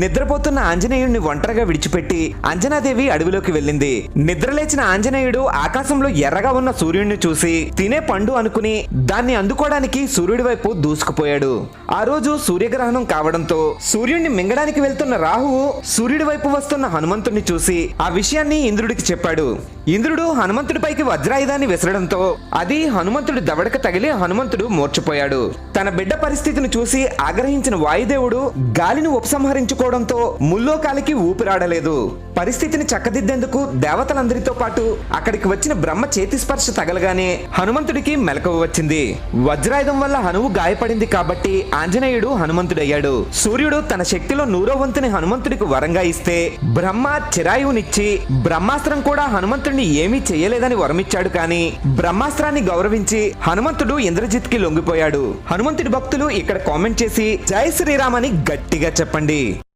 నిద్రపోతున్న ఆంజనేయుడిని ఒంటరిగా విడిచిపెట్టి అంజనాదేవి అడవిలోకి వెళ్ళింది. నిద్రలేచిన ఆంజనేయుడు ఆకాశంలో ఎర్రగా ఉన్న సూర్యుడిని చూసి తినే పండు అనుకుని దాన్ని అందుకోవడానికి సూర్యుడి వైపు దూసుకుపోయాడు. ఆ రోజు సూర్యగ్రహణం కావడంతో సూర్యుడిని మింగడానికి వెళ్తున్న రాహువు సూర్యుడి వైపు వస్తున్న హనుమంతుడిని చూసి ఆ విషయాన్ని ఇంద్రుడికి చెప్పాడు. ఇంద్రుడు హనుమంతుడిపైకి వజ్రాయుధాన్ని విసరడంతో అది హనుమంతుడి దవడకు తగిలి హనుమంతుడు మూర్ఛపోయాడు. తన బిడ్డ పరిస్థితిని చూసి ఆగ్రహించిన వాయుదేవుడు గాలిని ఉపసంహరించుకోవడంతో ముల్లోకాలకి ఊపిరాడలేదు. పరిస్థితిని చక్కదిద్దేందుకు దేవతలందరితో పాటు అక్కడికి వచ్చిన బ్రహ్మ చేతి స్పర్శ తగలగానే హనుమంతుడికి మెలకువ వచ్చింది. వజ్రాయుధం వల్ల హనువు గాయపడింది కాబట్టి ఆంజనేయుడు హనుమంతుడయ్యాడు. సూర్యుడు తన శక్తిలో 100వ వంతుని హనుమంతుడికి వరంగా ఇస్తే బ్రహ్మ చిరాయువునిచ్చి బ్రహ్మాస్త్రం కూడా హనుమంతుడిని ఏమీ చేయలేదని వరమిచ్చాడు. కానీ బ్రహ్మాస్త్రాన్ని గౌరవించి హనుమంతుడు ఇంద్రజిత్ కి లొంగిపోయాడు. హనుమంతుడి భక్తులు ఇక్కడ కామెంట్ చేసి జై శ్రీరామ్ అని గట్టిగా చెప్పండి.